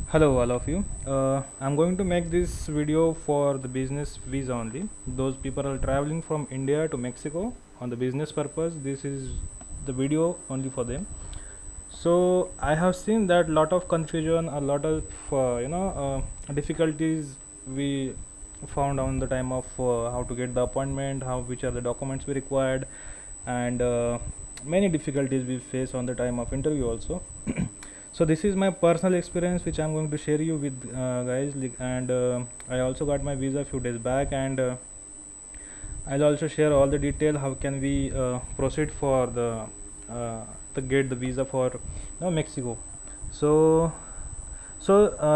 Hello, all of you. I'm going to make this video for the business visa only. Those people are traveling from India to Mexico on the business purpose. This is the video only for them. So I have seen that lot of confusion, a lot of difficulties we found on the time of how to get the appointment, how which are the documents we required, and many difficulties we face on the time of interview also. So this is my personal experience which I'm going to share you with guys, and I also got my visa a few days back, and I'll also share all the detail how can we proceed for the to get the visa for Mexico. So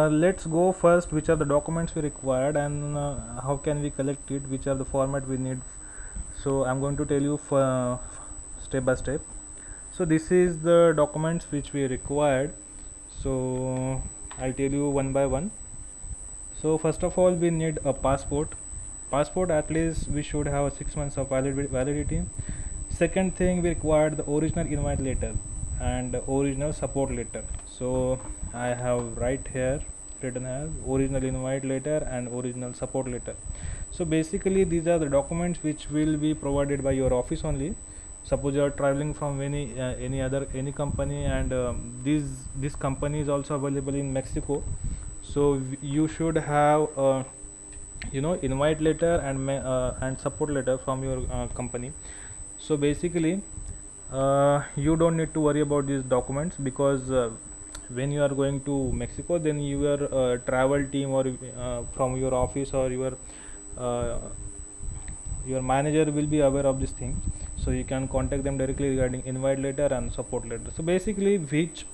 let's go first which are the documents we required, and how can we collect it, which are the format we need. So I'm going to tell you for step by step. So this is the documents which we required, so I'll tell you one by one. So first of all, we need a passport. At least we should have 6 months of validity. Second thing, we required the original invite letter and original support letter. So I have right here written as original invite letter and original support letter. So basically these are the documents which will be provided by your office only. Suppose you are traveling from any company, and this company is also available in Mexico. So you should have invite letter and support letter from your company. So basically you don't need to worry about these documents, because when you are going to Mexico, then your travel team or from your office or uh, your manager will be aware of this thing, so you can contact them directly regarding invite letter and support letter. So basically which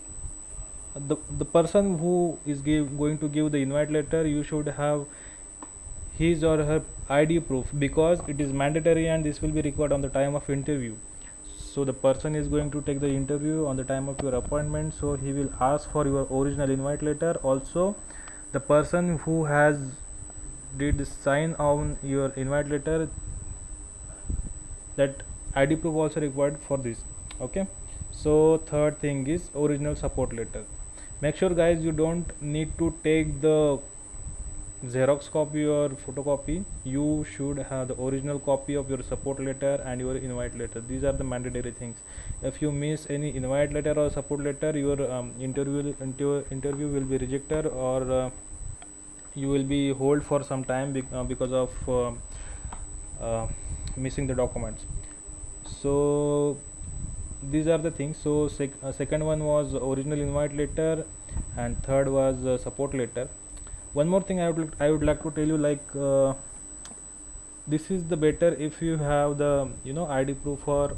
the person who is going to give the invite letter, you should have his or her ID proof, because it is mandatory and this will be required on the time of interview. So the person is going to take the interview on the time of your appointment, so he will ask for your original invite letter. Also the person who has did sign on your invite letter, that ID proof also required for this. Okay, so third thing is original support letter. Make sure guys you don't need to take the Xerox copy or photocopy. You should have the original copy of your support letter and your invite letter. These are the mandatory things. If you miss any invite letter or support letter, your interview will be rejected, or you will be hold for some time because of uh, missing the documents. So these are the things. So second one was original invite letter, and third was support letter. One more thing I would like to tell you, like this is the better if you have the ID proof or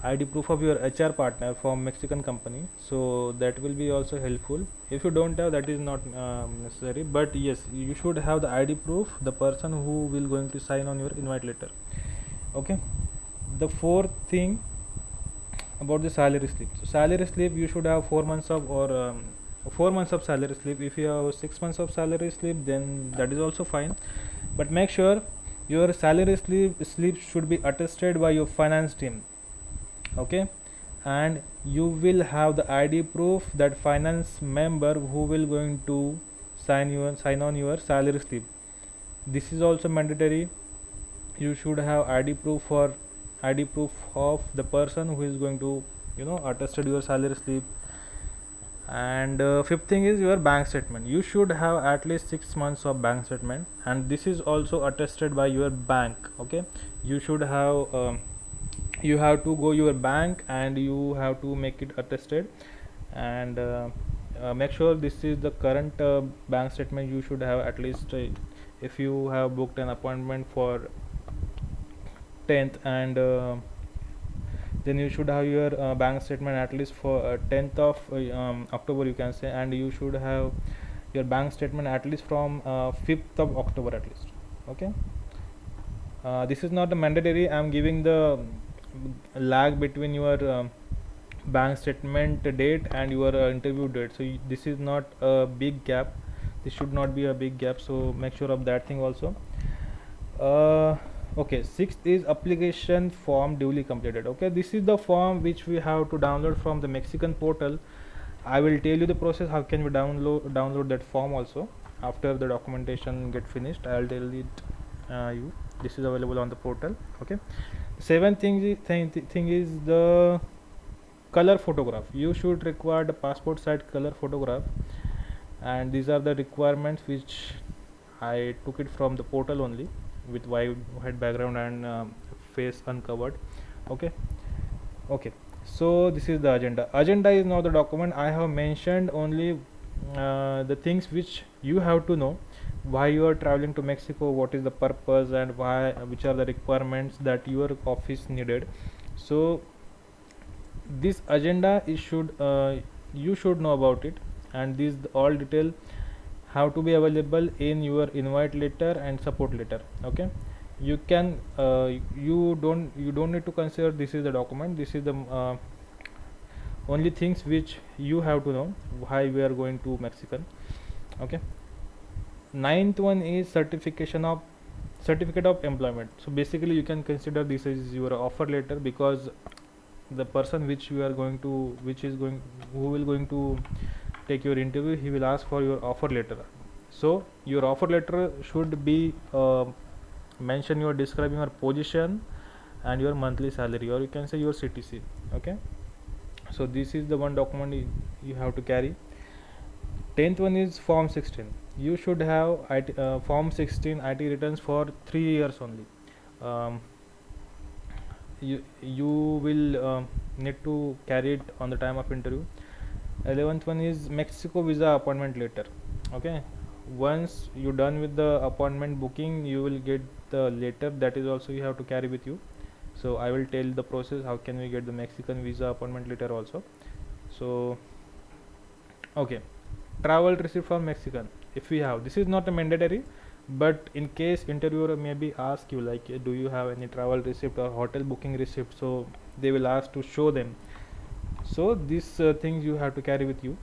ID proof of your HR partner from Mexican company. So that will be also helpful. If you don't have, that is not necessary, but yes, you should have the ID proof, the person who will going to sign on your invite letter. Okay, the fourth thing about the salary slip. So salary slip, you should have 4 months of, or 4 months of salary slip. If you have 6 months of salary slip, then that is also fine, but make sure your salary slip should be attested by your finance team. Okay, and you will have the ID proof, that finance member who will going to sign on your salary slip. This is also mandatory. You should have ID proof of the person who is going to attested your salary slip. And fifth thing is your bank statement. You should have at least 6 months of bank statement, and this is also attested by your bank. Okay, you should have you have to go your bank and you have to make it attested, and make sure this is the current bank statement. You should have at least if you have booked an appointment for 10th, and then you should have your bank statement at least for 10th of October, you can say, and you should have your bank statement at least from 5th of October at least. Okay, this is not a mandatory. I am giving the lag between your bank statement date and your interview date. So this is not a big gap. This should not be a big gap, so make sure of that thing also. Okay, sixth is application form duly completed. Okay, this is the form which we have to download from the Mexican portal, I will tell you the process how can we download that form also. After the documentation get finished, I'll tell it you. This is available on the portal. Okay. Seventh thing is the color photograph. You should require the passport size color photograph, and these are the requirements which I took it from the portal only, with white background and face uncovered. Okay. Okay, so this is the agenda is not the document. I have mentioned only the things which you have to know, why you are traveling to Mexico, what is the purpose, and why, which are the requirements that your office needed. So this agenda is should you should know about it, and these all detail have to be available in your invite letter and support letter. Okay, you can you don't need to consider this is the document. This is the only things which you have to know why we are going to Mexican. Okay, ninth one is certificate of employment. So basically you can consider this is your offer letter, because the person which you are going to who will going to take your interview, he will ask for your offer letter. So your offer letter should be mention your describing your position and your monthly salary, or you can say your CTC. Okay, so this is the one document you have to carry. 10th one is form 16. You should have form 16 IT returns for 3 years only. You will need to carry it on the time of interview. 11th one is Mexico visa appointment letter. Okay, once you done with the appointment booking, you will get the letter, that is also you have to carry with you. So I will tell the process how can we get the Mexican visa appointment letter also. So okay, travel receipt from Mexican, if we have, this is not a mandatory, but in case interviewer maybe ask you like do you have any travel receipt or hotel booking receipt, so they will ask to show them. So these things you have to carry with you,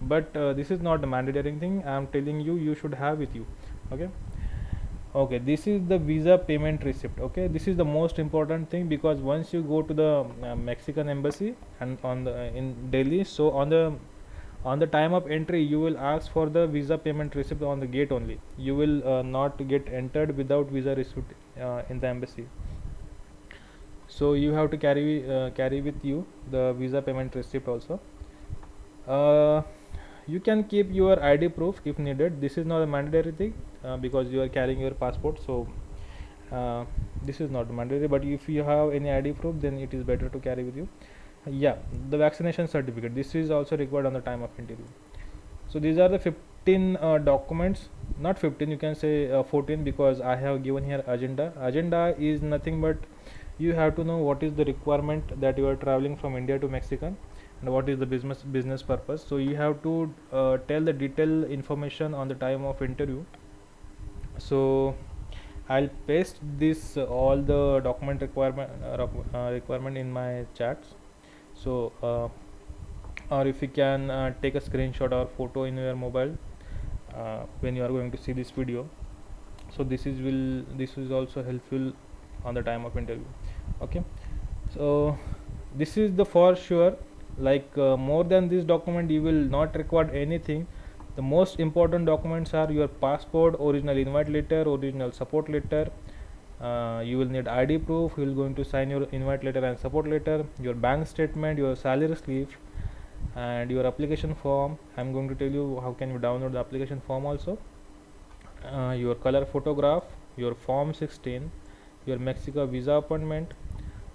but this is not a mandatory thing. I am telling you, you should have with you. Okay, okay, this is the visa payment receipt. Okay, this is the most important thing, because once you go to the Mexican embassy and on the in Delhi, so on the time of entry you will ask for the visa payment receipt on the gate only. You will not get entered without visa receipt in the embassy. So you have to carry with you the visa payment receipt also. You can keep your ID proof if needed. This is not a mandatory thing because you are carrying your passport, so this is not mandatory, but if you have any ID proof, then it is better to carry with you. Yeah, the vaccination certificate, this is also required on the time of interview. So these are the 15 documents, not 15, you can say 14, because I have given here agenda is nothing but you have to know what is the requirement that you are traveling from India to Mexican, and what is the business purpose. So you have to tell the detailed information on the time of interview. So I'll paste this all the document requirement in my chats. So or if you can take a screenshot or photo in your mobile when you are going to see this video. So this is also helpful on the time of interview. Okay, so this is the for sure, like more than this document you will not require anything. The most important documents are your passport, original invite letter, original support letter. You will need ID proof, you will going to sign your invite letter and support letter, your bank statement, your salary slip, and your application form. I am going to tell you how can you download the application form also. Your color photograph, your form 16, your Mexico visa appointment.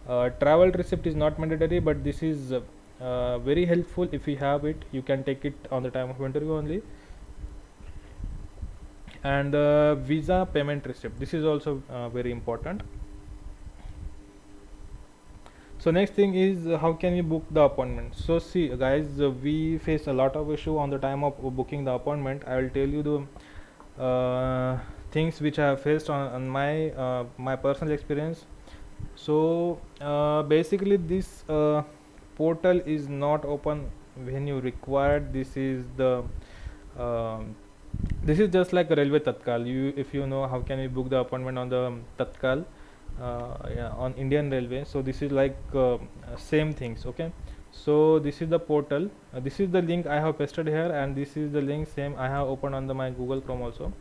Travel receipt is not mandatory, but this is very helpful. If you have it, you can take it on the time of interview only. And visa payment receipt, this is also very important. So next thing is how can we book the appointment. So see guys, we face a lot of issue on the time of booking the appointment. I will tell you the things which I have faced on my personal experience. So basically this portal is not open when you require. This is the this is just like a railway tatkal. If you know how can we book the appointment on the tatkal on Indian Railway, so this is like same things. Okay, So this is the portal. This is the link I have pasted here, and this is the link same I have opened on my Google Chrome also.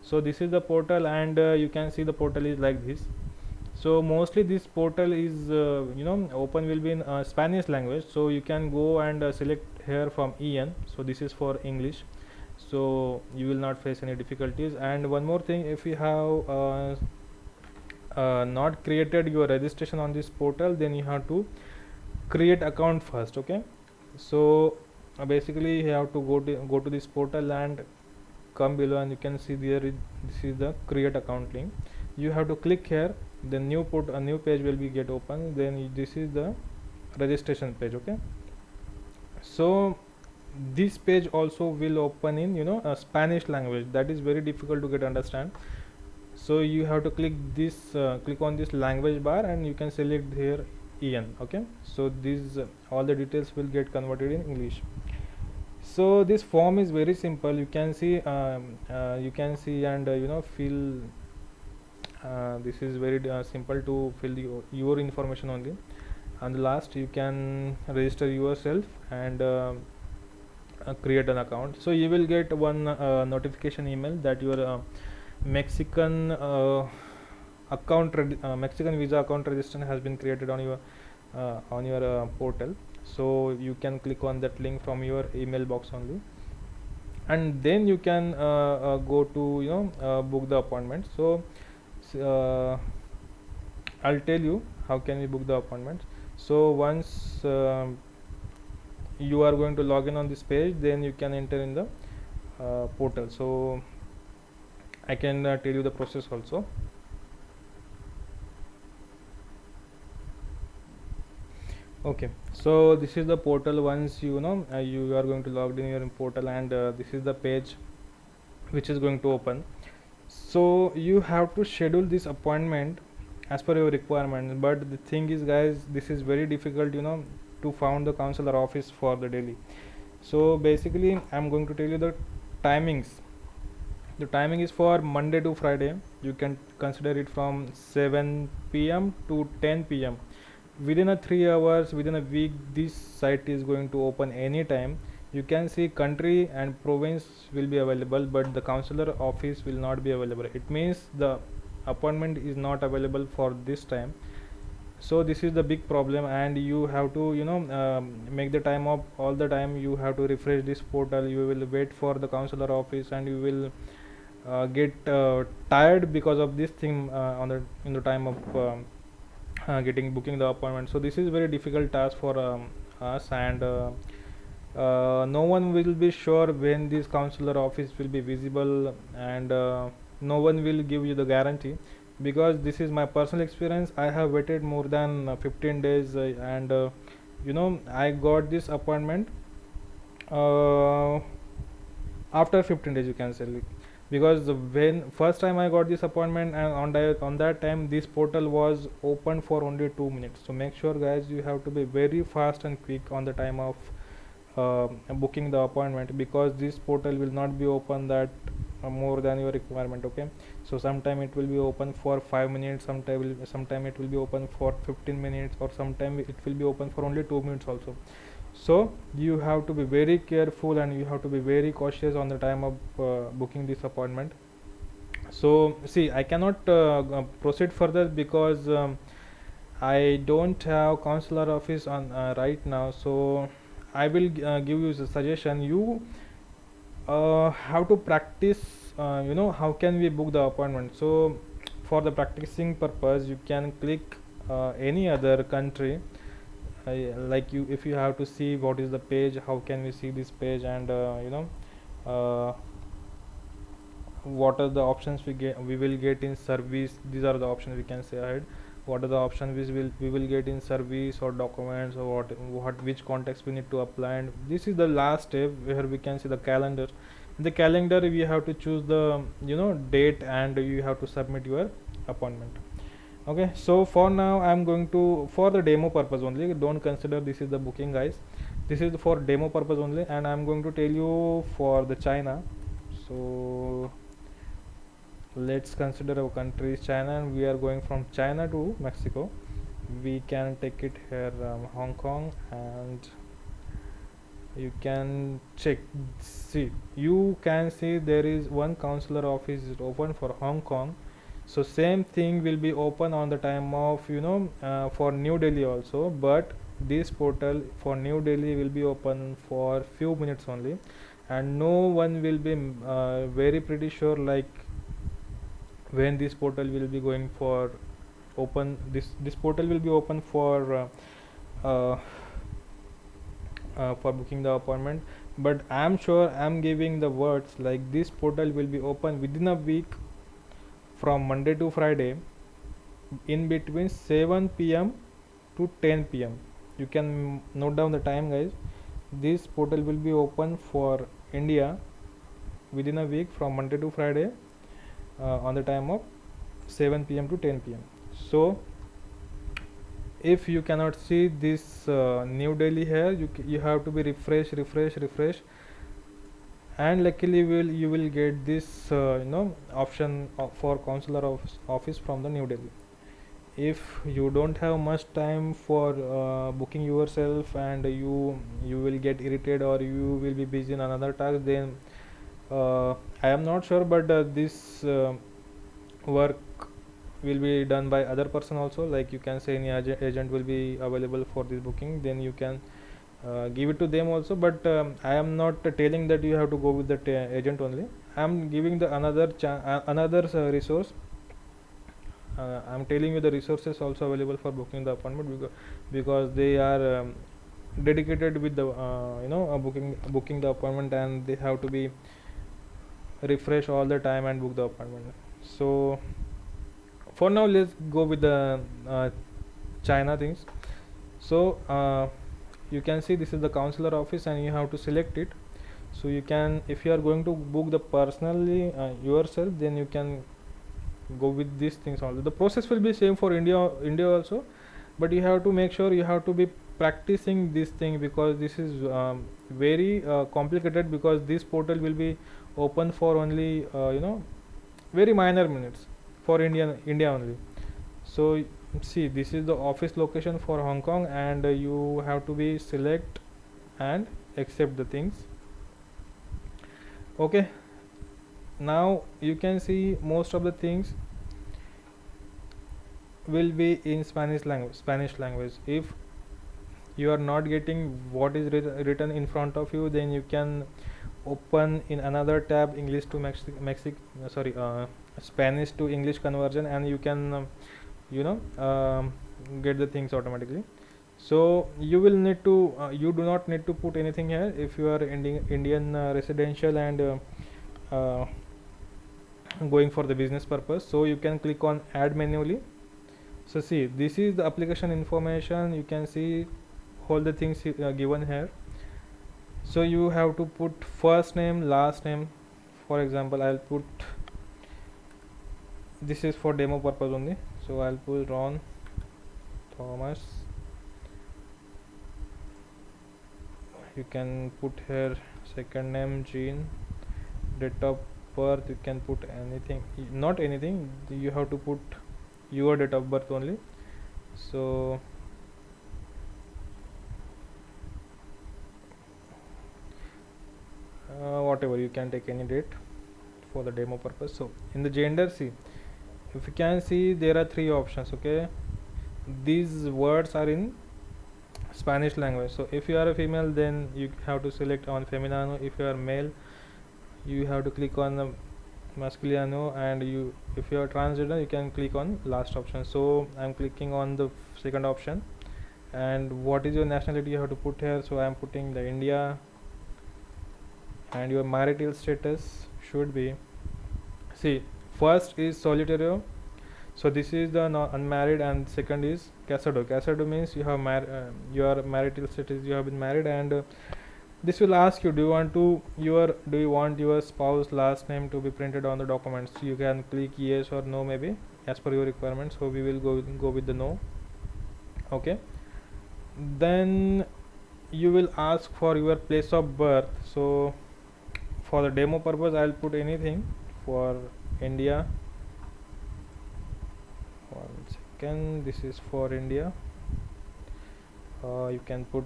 So this is the portal, and you can see the portal is like this. So mostly this portal is open will be in Spanish language, so you can go and select here from en. So this is for English, so you will not face any difficulties. And one more thing, if you have not created your registration on this portal, then you have to create account first. Okay, so basically you have to go to this portal and come below, and you can see there this is the create account link. You have to click here, then a new page will be get open, then this is the registration page. Okay, so this page also will open in a Spanish language, that is very difficult to get understand. So you have to click on this language bar, and you can select here en. Okay, so these all the details will get converted in English. So this form is very simple. You can see and fill. This is very simple to fill your information only. And the last, you can register yourself and create an account. So you will get one notification email that your Mexican Mexican visa account registration has been created on your portal. So you can click on that link from your email box only, and then you can go to book the appointment. So I'll tell you how can we book the appointment. So once you are going to log in on this page, then you can enter in the portal. So I can tell you the process also. Okay, so this is the portal. Once you are going to log in your portal, and this is the page which is going to open. So you have to schedule this appointment as per your requirement, but the thing is, guys, this is very difficult to found the counselor office for the Delhi. So basically I'm going to tell you the timings. The timing is for Monday to Friday. You can consider it from 7 p.m. to 10 p.m. Within a 3 hours, within a week, this site is going to open anytime. You can see country and province will be available, but the counselor office will not be available. It means the appointment is not available for this time. So this is the big problem, and you have to make the time up all the time. You have to refresh this portal. You will wait for the counselor office, and you will get tired because of this thing in the time of booking the appointment. So this is very difficult task for us, and no one will be sure when this counselor office will be visible, and no one will give you the guarantee, because this is my personal experience. I have waited more than 15 days, and I got this appointment after 15 days, you can say, because when first time I got this appointment, and on that time this portal was open for only 2 minutes. So make sure, guys, you have to be very fast and quick on the time of booking the appointment, because this portal will not be open that more than your requirement. Okay, so sometime it will be open for 5 minutes, sometime it will be open for 15 minutes, or sometime it will be open for only 2 minutes also. So you have to be very careful, and you have to be very cautious on the time of booking this appointment. So see, I cannot proceed further, because I don't have counselor office on right now. So I will give you a suggestion. You have to practice, how can we book the appointment. So for the practicing purpose, you can click any other country, like if you have to see what is the page, how can we see this page, and what are the options we will get in service. These are the options we can say ahead. What are the options we will get in service or documents, or which context we need to apply. And this is the last step where we can see the calendar. In the calendar, we have to choose the date, and you have to submit your appointment. Okay, so for now I'm going to, for the demo purpose only, don't consider this is the booking, guys. This is for demo purpose only, and I'm going to tell you for the China. So let's consider our country is China, and we are going from China to Mexico. We can take it here, Hong Kong, and You can check. See, you can see there is one counselor office is open for Hong Kong. So same thing will be open on the time of for New Delhi also, but this portal for New Delhi will be open for few minutes only, and no one will be very pretty sure like when this portal will be going for open. This portal will be open uh, for booking the appointment, but I'm sure I'm giving the words like this portal will be open within a week from Monday to Friday in between 7 p.m. to 10 p.m. You can note down the time, guys. This portal will be open for India within a week from Monday to Friday on the time of 7 p.m. to 10 p.m. So if you cannot see this New Delhi here, you have to be refresh, and luckily you will get this option for counselor office from the New Delhi. If you don't have much time for booking yourself, and you will get irritated or you will be busy in another task, then I am not sure, but this work will be done by other person also. Like you can say any agent will be available for this booking, then you can give it to them also. But I am not telling that you have to go with that agent only. I am giving the another resource. I am telling you the resources also available for booking the appointment, because they are dedicated with the booking the appointment, and they have to be refresh all the time and book the appointment. So for now, let's go with the China things. So you can see this is the counselor office, and you have to select it. So you can, if you are going to book the personally yourself, then you can go with these things also. The process will be same for India also, but you have to make sure you have to be practicing this thing, because this is very complicated, because this portal will be open for only very minor minutes for India only. So see, this is the office location for Hong Kong, and you have to be select and accept the things. Okay, now you can see most of the things will be in Spanish language. If you are not getting what is written in front of you, then you can open in another tab English to Spanish to English conversion, and you can get the things automatically. So you will need to you do not need to put anything here if you are Indian residential and going for the business purpose. So you can click on add manually. So see, this is the application information. You can see all the things given here. So you have to put first name, last name. For example, I'll put, this is for demo purpose only, so I'll put Ron Thomas. You can put here second name Jean, date of birth. You can put anything, not anything, you have to put your date of birth only. So whatever, you can take any date for the demo purpose. So in the gender, see, if you can see, there are three options. Okay, these words are in Spanish language. So if you are a female, then you have to select on feminino. If you are male, you have to click on the masculino, and if you are transgender, you can click on last option. So I'm clicking on the second option. And what is your nationality, you have to put here. So I'm putting the India. And your marital status should be, see, first is solitario, so this is the unmarried, and second is casado means you have your marital status, you have been married. And this will ask you, do you want your spouse last name to be printed on the documents. You can click yes or no, maybe as per your requirements. So we will go with the no. Okay, then you will ask for your place of birth. So for the demo purpose, I'll put anything for India. 1 second, this is for India. You can put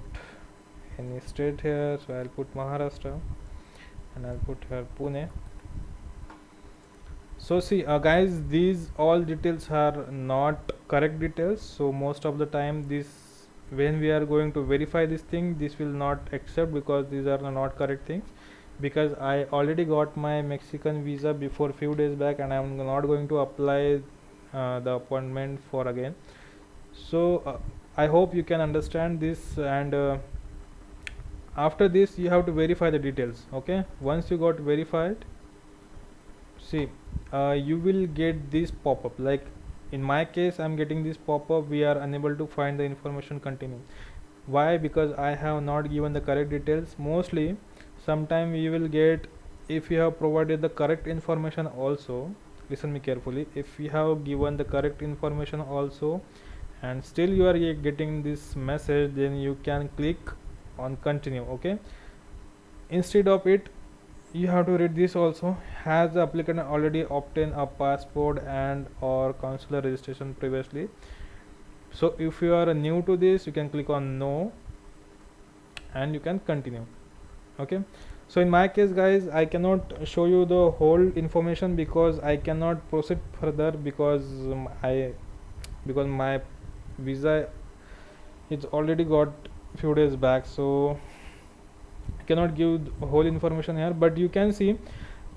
any state here, so I'll put Maharashtra and I'll put here Pune. So see, guys, these all details are not correct details. So most of the time, this when we are going to verify this thing, this will not accept because these are not correct things. Because I already got my Mexican visa before few days back, and I'm not going to apply the appointment for again. So I hope you can understand this, and after this you have to verify the details. Okay, once you got verified, see, you will get this pop-up. Like in my case, I'm getting this pop-up, we are unable to find the information, continue. Why? Because I have not given the correct details. Mostly sometime we will get, if you have provided the correct information also, listen me carefully, if you have given the correct information also and still you are getting this message, then you can click on continue. Okay, instead of it, you have to read this also. Has the applicant already obtained a passport and or consular registration previously? So if you are new to this, you can click on no and you can continue. Okay, so in my case, guys, I cannot show you the whole information because I cannot proceed further because because my visa it's already got few days back, so I cannot give whole information here. But you can see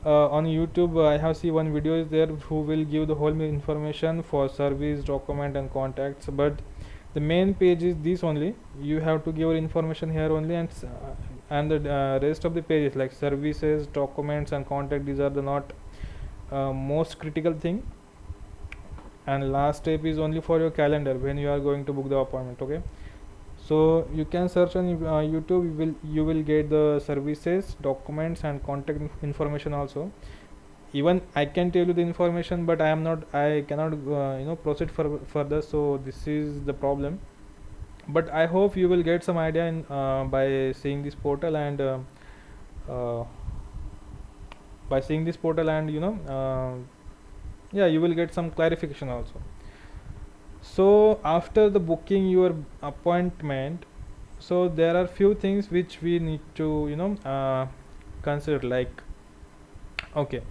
on YouTube, I have seen one video is there who will give the whole information for service, document and contacts, but the main page is this only. You have to give your information here only, and the rest of the pages like services, documents and contact, these are the not most critical thing. And last step is only for your calendar when you are going to book the appointment. Okay, so you can search on YouTube, you will get the services, documents and contact information also. Even I can tell you the information, but I cannot proceed further, so this is the problem. But I hope you will get some idea in by seeing this portal, and by seeing this portal, and yeah, you will get some clarification also. So after the booking your appointment, so there are few things which we need to consider, like, okay,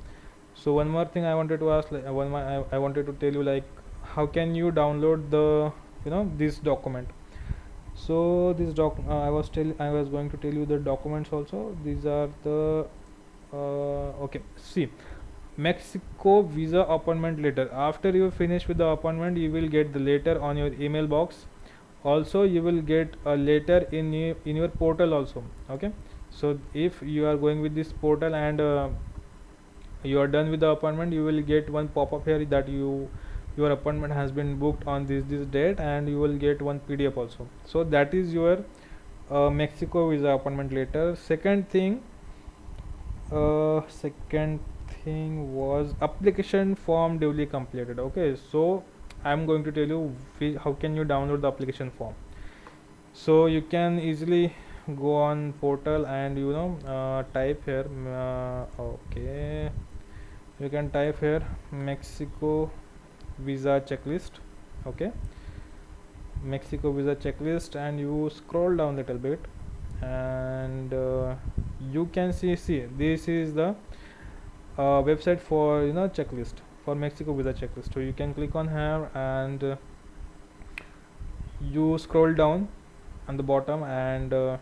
so one more thing I wanted to ask, like, I wanted to tell you, like, how can you download the this document. So this I was going to tell you the documents also. These are the okay, see, Mexico visa appointment letter. After you finish with the appointment, you will get the letter on your email box. Also, you will get a letter in your portal also. Okay, so if you are going with this portal and you are done with the appointment, you will get one pop-up here that your appointment has been booked on this date, and you will get one PDF also. So that is your Mexico visa appointment letter. Second thing was application form duly completed. Okay, so I'm going to tell you how can you download the application form. So you can easily go on portal and type here okay, you can type here Mexico visa checklist. Okay, Mexico visa checklist, and you scroll down a little bit, and you can see this is the website for checklist for Mexico visa checklist. So you can click on here, and you scroll down on the bottom, and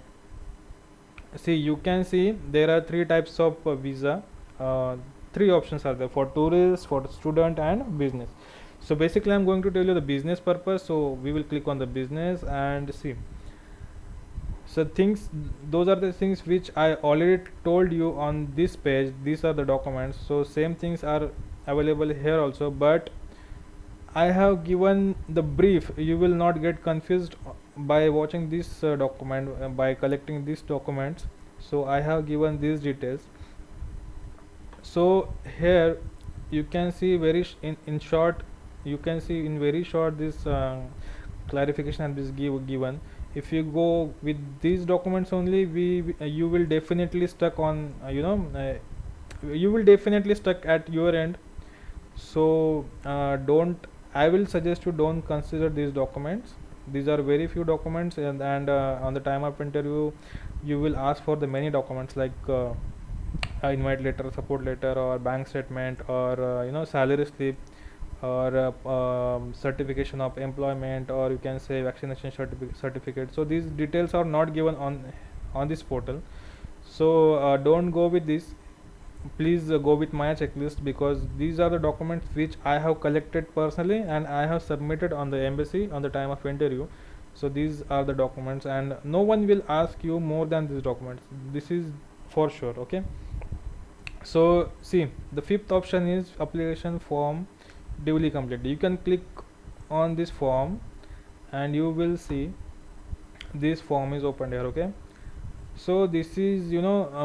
see, you can see there are three types of visa. Three options are there for tourist, for student and business. So basically I'm going to tell you the business purpose, so we will click on the business and see. So those are the things which I already told you on this page. These are the documents, so same things are available here also, but I have given the brief. You will not get confused by watching this document, by collecting these documents. So I have given these details. So here you can see in short, you can see in very short this clarification is given. If you go with these documents only, you will definitely stuck on you will definitely stuck at your end. So I will suggest you don't consider these documents. These are very few documents, and on the time of interview you will ask for the many documents like invite letter, support letter, or bank statement, or salary slip, or certification of employment, or you can say vaccination certificate. So these details are not given on this portal. So don't go with this. Please go with my checklist, because these are the documents which I have collected personally and I have submitted on the embassy on the time of interview. So these are the documents, and no one will ask you more than these documents. This is for sure. Okay. So see, the fifth option is application form duly completed. You can click on this form and you will see this form is opened here. Okay. So this is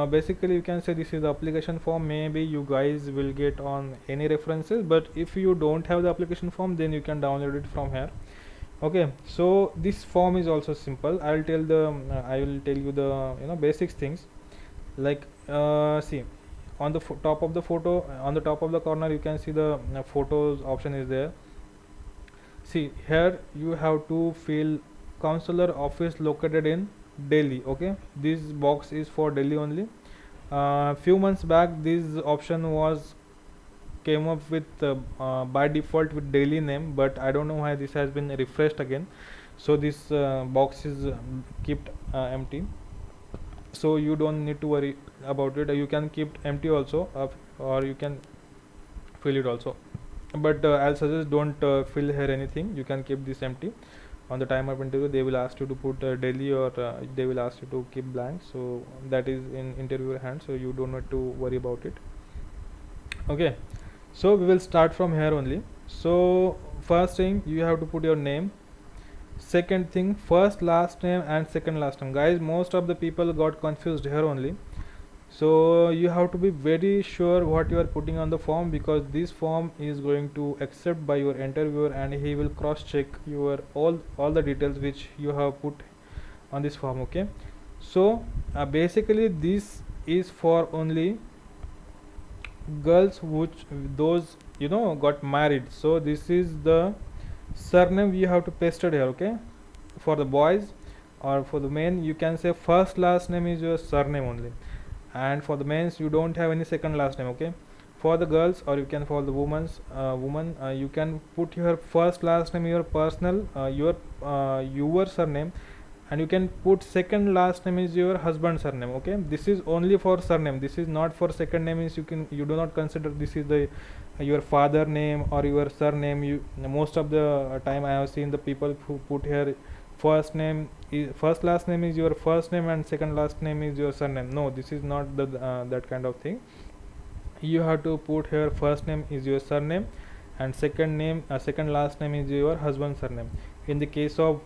basically you can say this is the application form. Maybe you guys will get on any references, but if you don't have the application form, then you can download it from here. Okay. So this form is also simple. I will tell you the basics things. Like see, on the top of the photo, on the top of the corner, you can see the photos option is there. See here, you have to fill counselor office located in Delhi. Okay, this box is for Delhi only. Few months back this option was came up with by default with Delhi name, but I don't know why this has been refreshed again. So this box is kept empty, so you don't need to worry about it. You can keep empty also, or you can fill it also, but I'll suggest don't fill here anything. You can keep this empty. On the time of interview they will ask you to put Delhi, or they will ask you to keep blank, so that is in interviewer hand, so you don't need to worry about it. Okay, so we will start from here only. So first thing, you have to put your name. Second thing, first last name and second last name. Guys, most of the people got confused here only. So you have to be very sure what you are putting on the form, because this form is going to accept by your interviewer, and he will cross check your all the details which you have put on this form. Okay, so basically this is for only girls which those got married. So this is the surname you have to paste it here. Okay, for the boys or for the men, you can say first last name is your surname only, and for the men's you don't have any second last name. Okay, for the girls, or you can for the woman, you can put your first last name, your personal, your surname, and you can put second last name is your husband's surname. Okay, this is only for surname, this is not for second name. Is you do not consider this is the your father name or your surname. You most of the time I have seen the people who put here first last name is your first name and second last name is your surname. No, this is not the that kind of thing. You have to put here first name is your surname, and second last name is your husband's surname. In the case of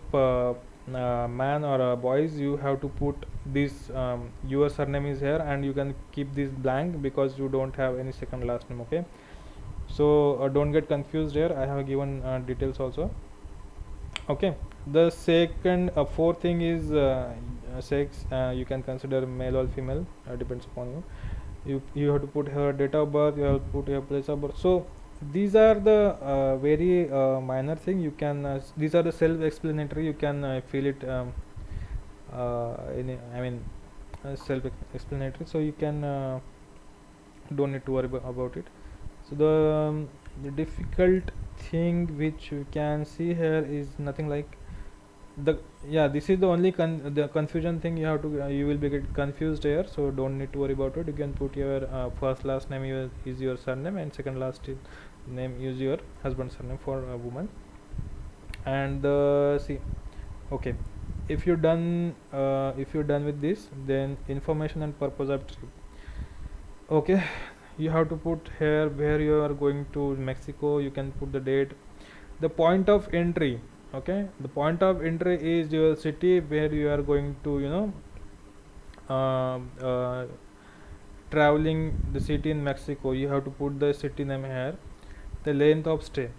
man or boys, you have to put this your surname is here, and you can keep this blank because you don't have any second last name. Okay, so don't get confused here. I have given details also. Okay, the second fourth thing is sex. You can consider male or female, depends upon you have to put her date of birth, you have to put your place of birth. So these are the very minor thing. You can these are the self-explanatory. You can fill it self-explanatory, so you can don't need to worry about it. So the difficult thing which you can see here is nothing like this is the only the confusion thing. You have to you will be get confused here, so don't need to worry about it. You can put your first last name is your surname, and second last name is your husband's surname for a woman. And see, okay, if you're done with this, then information and purpose of trip. Okay, you have to put here where you are going to Mexico. You can put the date, the point of entry. Okay, the point of entry is your city where you are going to traveling the city in Mexico. You have to put the city name here. The length of stay,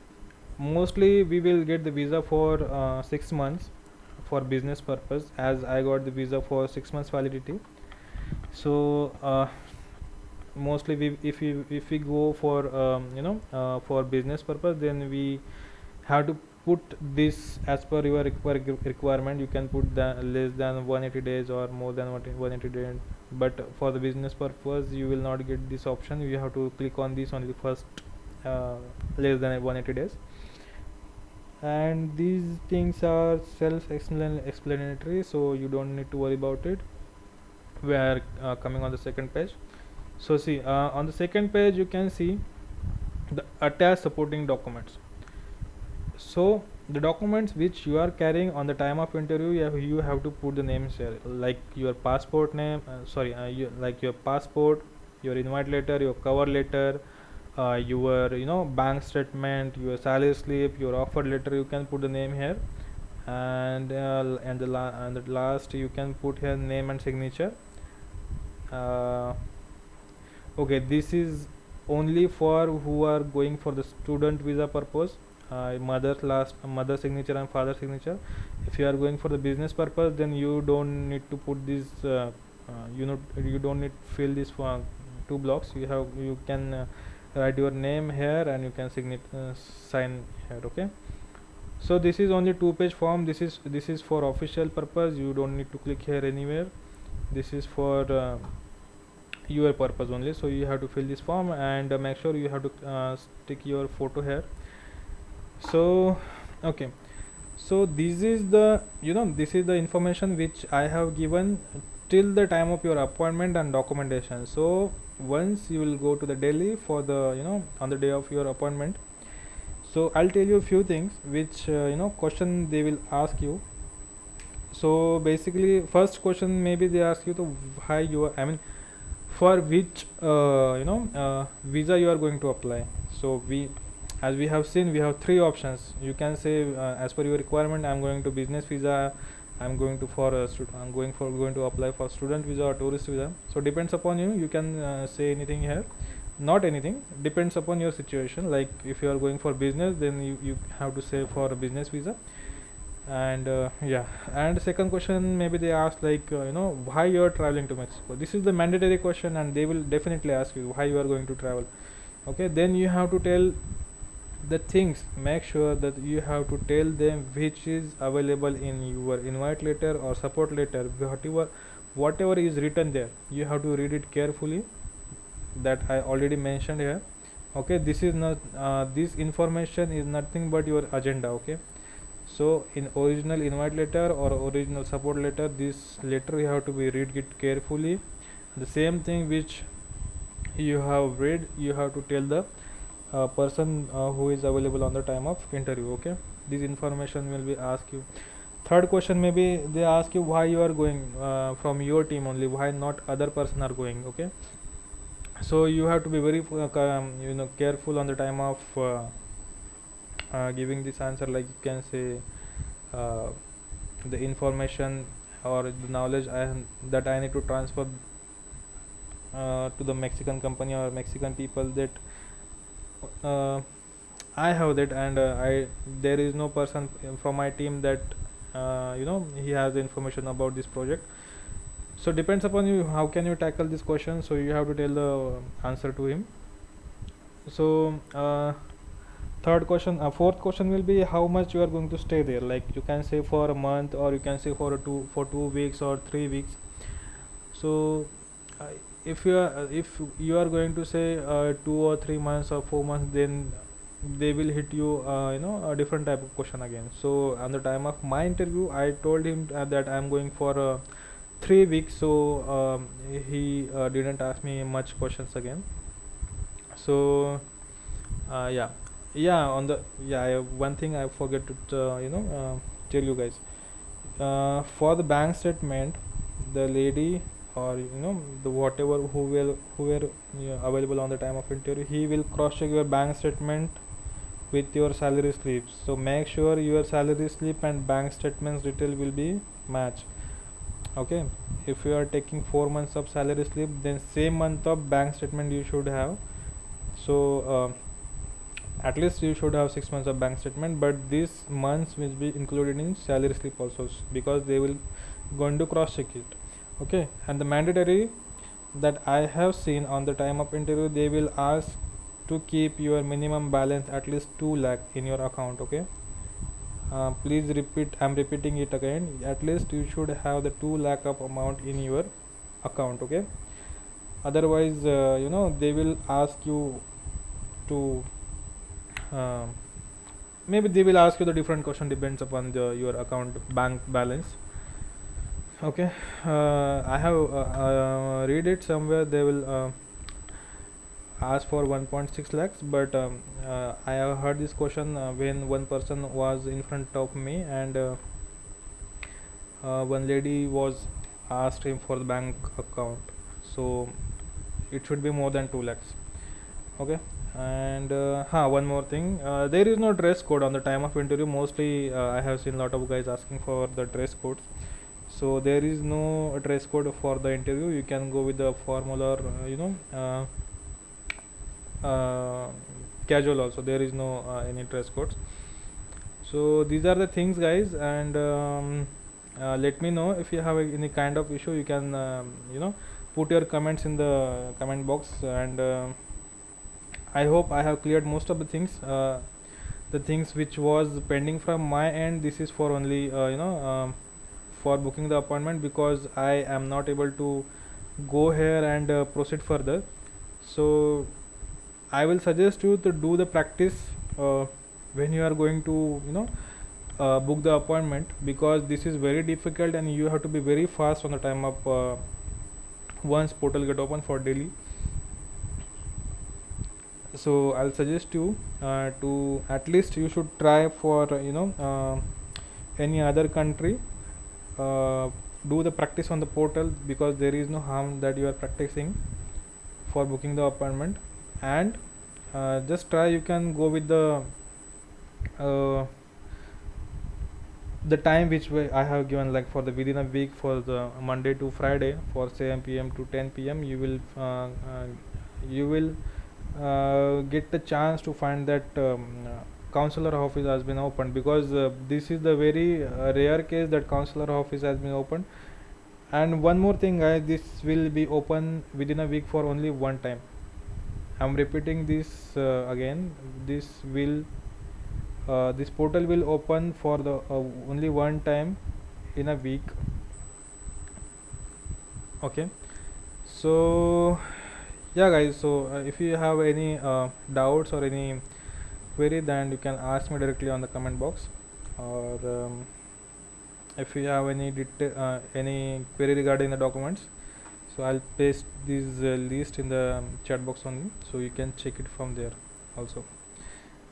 mostly we will get the visa for 6 months for business purpose, as I got the visa for 6 months validity. So mostly if we go for for business purpose, then we have to put this as per your requirement. You can put the less than 180 days or more than 180 days, but for the business purpose you will not get this option. You have to click on this only first, less than 180 days. And these things are self-explanatory, so you don't need to worry about it. We are coming on the second page. So see, on the second page you can see the attached supporting documents. So the documents which you are carrying on the time of interview, you have to put the names here, like your passport name, like your passport, your invite letter, your cover letter, your bank statement, your salary slip, your offer letter. You can put the name here, and the last you can put here name and signature. uh, okay, this is only for who are going for the student visa purpose. Mother signature and father signature. If you are going for the business purpose, then you don't need to put this, you don't need to fill this for two blocks. You can write your name here and you can sign here. Okay, so this is only two-page form. This is for official purpose. You don't need to click here anywhere. This is for your purpose only. So you have to fill this form, and make sure you have to stick your photo here. So okay, so this is the information which I have given till the time of your appointment and documentation. So once you will go to the Delhi for the on the day of your appointment, so I'll tell you a few things which question they will ask you. So basically, first question maybe they ask you to why you are, I mean, for which visa you are going to apply. So as we have seen, we have three options. You can say, as per your requirement, I'm going to business visa, I'm going to going to apply for student visa or tourist visa. So depends upon you. You can say anything here, not anything, depends upon your situation. Like if you are going for business, then you have to say for a business visa. And yeah, and second question maybe they ask, like why you are traveling to Mexico. This is the mandatory question, and they will definitely ask you why you are going to travel. Okay, then you have to tell the things. Make sure that you have to tell them which is available in your invite letter or support letter. Whatever is written there, you have to read it carefully, that I already mentioned here. Okay, this is not this information is nothing but your agenda. Okay, so in original invite letter or original support letter, this letter you have to be read it carefully. The same thing which you have read, you have to tell the person who is available on the time of interview. Okay, this information will be asked you. Third question, maybe they ask you why you are going from your team only, why not other person are going. Okay, so you have to be very careful on the time of giving this answer. Like you can say, uh, the information or the knowledge that I need to transfer to the Mexican company or Mexican people, that I have that, and there is no person from my team that he has the information about this project. So depends upon you how can you tackle this question. So you have to tell the answer to him. So fourth question will be how much you are going to stay there. Like you can say for a month, or you can say for 2 weeks or 3 weeks. So uh, if you are going to say 2 or 3 months or 4 months, then they will hit you a different type of question again. So on the time of my interview, I told him that I am going for 3 weeks. So he didn't ask me much questions again. So yeah, on the one thing I forget to tell you guys. For the bank statement, the lady, or the whatever who were available on the time of interview, he will cross check your bank statement with your salary slips. So make sure your salary slip and bank statements detail will be match. Okay, if you are taking 4 months of salary slip, then same month of bank statement you should have. So at least you should have 6 months of bank statement, but these months will be included in salary slip also, because they will going to cross check it. Okay, and the mandatory that I have seen on the time of interview, they will ask to keep your minimum balance at least 2 lakh in your account. Okay, please repeat, I'm repeating it again, at least you should have the 2 lakh of amount in your account. Okay, otherwise they will ask you to um, maybe they will ask you the different question, depends upon your account bank balance. Okay, I have read it somewhere, they will ask for 1.6 lakhs, but I have heard this question when one person was in front of me, and one lady was asked him for the bank account, so it should be more than 2 lakhs. Okay, and one more thing, there is no dress code on the time of interview. Mostly I have seen a lot of guys asking for the dress codes, so there is no dress code for the interview. You can go with the formal or uh, casual also, there is no any dress codes. So these are the things, guys, and let me know if you have any kind of issue. You can put your comments in the comment box, and I hope I have cleared most of the things. The things which was pending from my end, this is for only for booking the appointment, because I am not able to go here and proceed further. So I will suggest you to do the practice when you are going to book the appointment, because this is very difficult and you have to be very fast on the time of once portal get open for daily. So I'll suggest you to at least you should try for any other country, uh, do the practice on the portal, because there is no harm that you are practicing for booking the appointment. And just try, you can go with uh, the time which way I have given, like for the within a week, for the Monday to Friday, for 7 p.m. to 10 p.m. You will get the chance to find that counselor office has been opened, because this is the very rare case that counselor office has been opened. And one more thing, guys, this will be open within a week for only one time. I'm repeating this again. This portal will open for the only one time in a week. Okay, so yeah, guys, so if you have any doubts or any query, then you can ask me directly on the comment box, or if you have any query regarding the documents, so I'll paste this list in the chat box only, so you can check it from there also.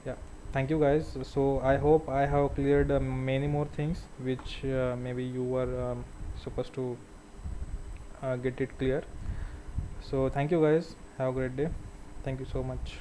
Yeah, thank you, guys. So I hope I have cleared many more things which maybe you were supposed to get it clear. So thank you, guys, have a great day. Thank you so much.